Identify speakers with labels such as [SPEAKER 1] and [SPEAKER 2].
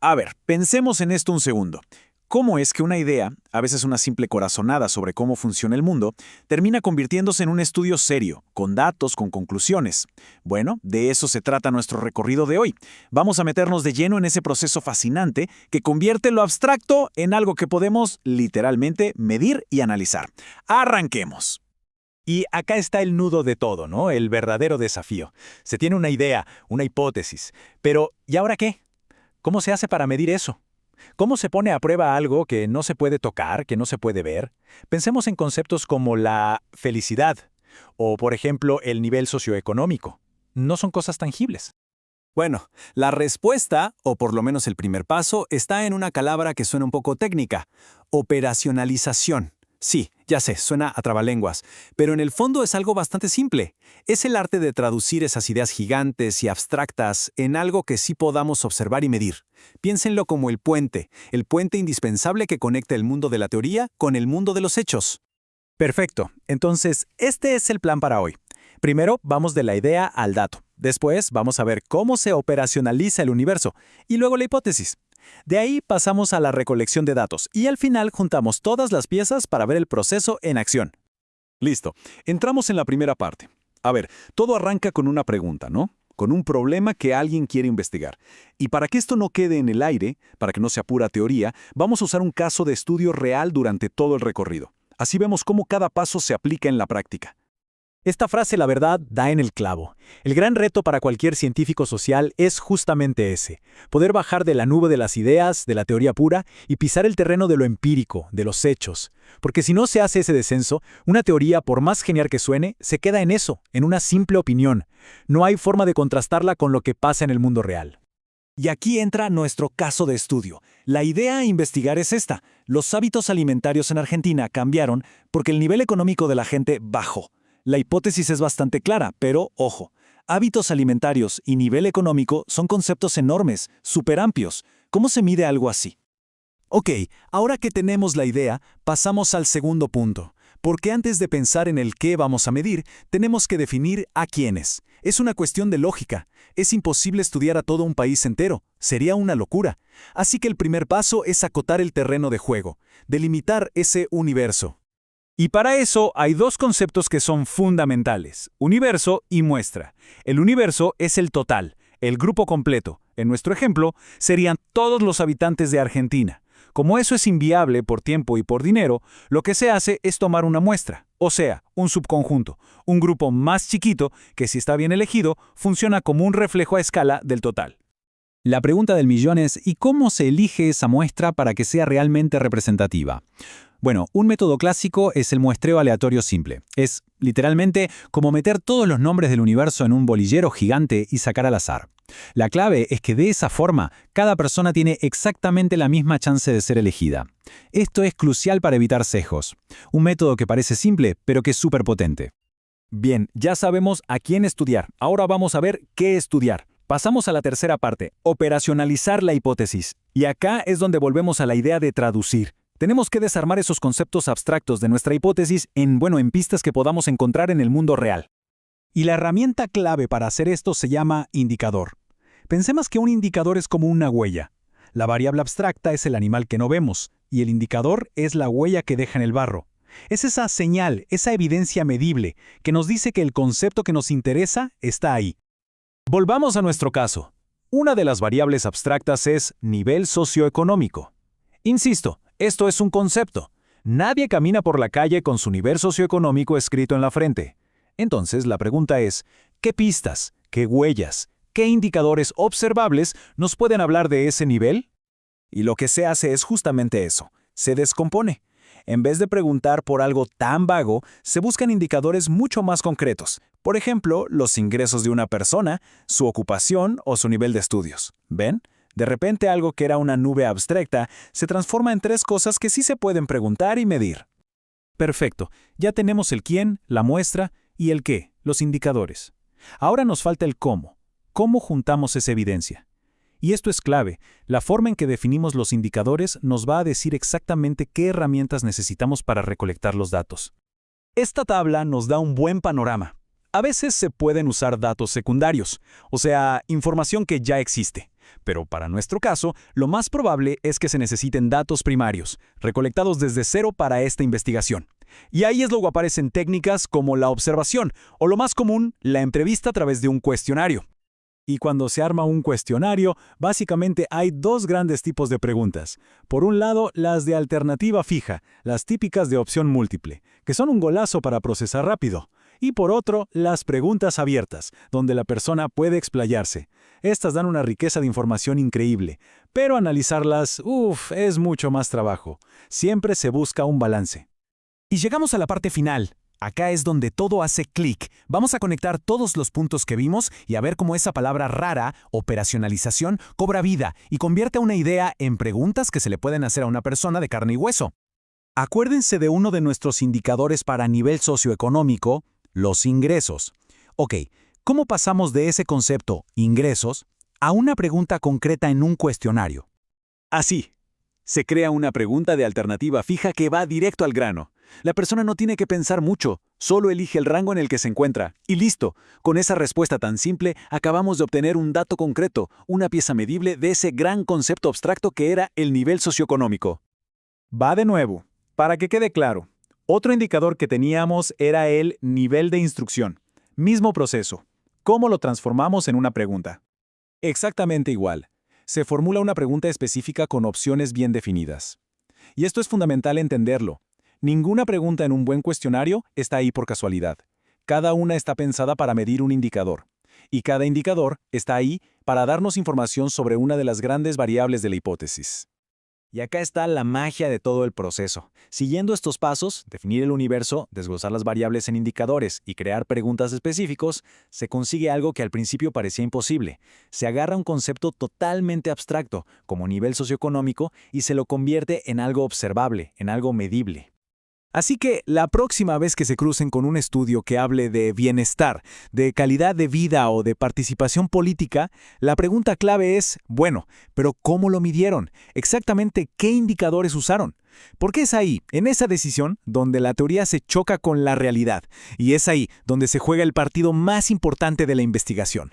[SPEAKER 1] A ver, pensemos en esto un segundo. ¿Cómo es que una idea, a veces una simple corazonada sobre cómo funciona el mundo, termina convirtiéndose en un estudio serio, con datos, con conclusiones? Bueno, de eso se trata nuestro recorrido de hoy. Vamos a meternos de lleno en ese proceso fascinante que convierte lo abstracto en algo que podemos, literalmente, medir y analizar. ¡Arranquemos!
[SPEAKER 2] Y acá está el nudo de todo, ¿no? El verdadero desafío. Se tiene una idea, una hipótesis. Pero, ¿y ahora qué? ¿Cómo se hace para medir eso? ¿Cómo se pone a prueba algo que no se puede tocar, que no se puede ver? Pensemos en conceptos como la felicidad o, por ejemplo, el nivel socioeconómico. No son cosas tangibles.
[SPEAKER 3] Bueno, la respuesta, o por lo menos el primer paso, está en una palabra que suena un poco técnica: operacionalización. Sí, ya sé, suena a trabalenguas, pero en el fondo es algo bastante simple. Es el arte de traducir esas ideas gigantes y abstractas en algo que sí podamos observar y medir. Piénsenlo como el puente indispensable que conecta el mundo de la teoría con el mundo de los hechos.
[SPEAKER 2] Perfecto. Entonces, este es el plan para hoy. Primero, vamos de la idea al dato. Después, vamos a ver cómo se operacionaliza el universo. Y luego la hipótesis. De ahí pasamos a la recolección de datos y al final juntamos todas las piezas para ver el proceso en acción.
[SPEAKER 1] Listo. Entramos en la primera parte. A ver, todo arranca con una pregunta, ¿no? Con un problema que alguien quiere investigar. Y para que esto no quede en el aire, para que no sea pura teoría, vamos a usar un caso de estudio real durante todo el recorrido. Así vemos cómo cada paso se aplica en la práctica.
[SPEAKER 2] Esta frase, la verdad, da en el clavo. El gran reto para cualquier científico social es justamente ese: poder bajar de la nube de las ideas, de la teoría pura, y pisar el terreno de lo empírico, de los hechos. Porque si no se hace ese descenso, una teoría, por más genial que suene, se queda en eso, en una simple opinión. No hay forma de contrastarla con lo que pasa en el mundo real.
[SPEAKER 3] Y aquí entra nuestro caso de estudio. La idea a investigar es esta: los hábitos alimentarios en Argentina cambiaron porque el nivel económico de la gente bajó. La hipótesis es bastante clara, pero, ojo, hábitos alimentarios y nivel económico son conceptos enormes, súper amplios. ¿Cómo se mide algo así? Ok, ahora que tenemos la idea, pasamos al segundo punto. Porque antes de pensar en el qué vamos a medir, tenemos que definir a quiénes. Es una cuestión de lógica. Es imposible estudiar a todo un país entero. Sería una locura. Así que el primer paso es acotar el terreno de juego, delimitar ese universo.
[SPEAKER 2] Y para eso hay dos conceptos que son fundamentales: universo y muestra. El universo es el total, el grupo completo. En nuestro ejemplo, serían todos los habitantes de Argentina. Como eso es inviable por tiempo y por dinero, lo que se hace es tomar una muestra, o sea, un subconjunto, un grupo más chiquito que, si está bien elegido, funciona como un reflejo a escala del total.
[SPEAKER 4] La pregunta del millón es: ¿y cómo se elige esa muestra para que sea realmente representativa? Bueno, un método clásico es el muestreo aleatorio simple. Es, literalmente, como meter todos los nombres del universo en un bolillero gigante y sacar al azar. La clave es que de esa forma, cada persona tiene exactamente la misma chance de ser elegida. Esto es crucial para evitar sesgos. Un método que parece simple, pero que es súper potente.
[SPEAKER 2] Bien, ya sabemos a quién estudiar. Ahora vamos a ver qué estudiar. Pasamos a la tercera parte: operacionalizar la hipótesis. Y acá es donde volvemos a la idea de traducir. Tenemos que desarmar esos conceptos abstractos de nuestra hipótesis en pistas que podamos encontrar en el mundo real. Y la herramienta clave para hacer esto se llama indicador. Pensemos que un indicador es como una huella. La variable abstracta es el animal que no vemos, y el indicador es la huella que deja en el barro. Es esa señal, esa evidencia medible, que nos dice que el concepto que nos interesa está ahí. Volvamos a nuestro caso. Una de las variables abstractas es nivel socioeconómico. Insisto, esto es un concepto. Nadie camina por la calle con su nivel socioeconómico escrito en la frente. Entonces la pregunta es: ¿qué pistas, qué huellas, qué indicadores observables nos pueden hablar de ese nivel?
[SPEAKER 1] Y lo que se hace es justamente eso: se descompone. En vez de preguntar por algo tan vago, se buscan indicadores mucho más concretos. Por ejemplo, los ingresos de una persona, su ocupación o su nivel de estudios. ¿Ven? De repente algo que era una nube abstracta se transforma en tres cosas que sí se pueden preguntar y medir.
[SPEAKER 2] Perfecto. Ya tenemos el quién, la muestra y el qué, los indicadores. Ahora nos falta el cómo. ¿Cómo juntamos esa evidencia? Y esto es clave. La forma en que definimos los indicadores nos va a decir exactamente qué herramientas necesitamos para recolectar los datos. Esta tabla nos da un buen panorama. A veces se pueden usar datos secundarios, o sea, información que ya existe. Pero para nuestro caso, lo más probable es que se necesiten datos primarios, recolectados desde cero para esta investigación. Y ahí es luego aparecen técnicas como la observación, o lo más común, la entrevista a través de un cuestionario.
[SPEAKER 3] Y cuando se arma un cuestionario, básicamente hay dos grandes tipos de preguntas. Por un lado, las de alternativa fija, las típicas de opción múltiple, que son un golazo para procesar rápido. Y por otro, las preguntas abiertas, donde la persona puede explayarse. Estas dan una riqueza de información increíble, pero analizarlas, es mucho más trabajo. Siempre se busca un balance.
[SPEAKER 1] Y llegamos a la parte final. Acá es donde todo hace clic. Vamos a conectar todos los puntos que vimos y a ver cómo esa palabra rara, operacionalización, cobra vida y convierte a una idea en preguntas que se le pueden hacer a una persona de carne y hueso. Acuérdense de uno de nuestros indicadores para nivel socioeconómico, los ingresos. Ok, ¿cómo pasamos de ese concepto, ingresos, a una pregunta concreta en un cuestionario? Así. Se crea una pregunta de alternativa fija que va directo al grano. La persona no tiene que pensar mucho, solo elige el rango en el que se encuentra. Y listo, con esa respuesta tan simple, acabamos de obtener un dato concreto, una pieza medible de ese gran concepto abstracto que era el nivel socioeconómico.
[SPEAKER 3] Va de nuevo, para que quede claro. Otro indicador que teníamos era el nivel de instrucción. Mismo proceso. ¿Cómo lo transformamos en una pregunta? Exactamente igual. Se formula una pregunta específica con opciones bien definidas. Y esto es fundamental entenderlo. Ninguna pregunta en un buen cuestionario está ahí por casualidad. Cada una está pensada para medir un indicador. Y cada indicador está ahí para darnos información sobre una de las grandes variables de la hipótesis. Y acá está la magia de todo el proceso. Siguiendo estos pasos, definir el universo, desglosar las variables en indicadores y crear preguntas específicos, se consigue algo que al principio parecía imposible. Se agarra un concepto totalmente abstracto, como nivel socioeconómico, y se lo convierte en algo observable, en algo medible. Así que la próxima vez que se crucen con un estudio que hable de bienestar, de calidad de vida o de participación política, la pregunta clave es, bueno, pero ¿cómo lo midieron? ¿Exactamente qué indicadores usaron? Porque es ahí, en esa decisión, donde la teoría se choca con la realidad, y es ahí donde se juega el partido más importante de la investigación.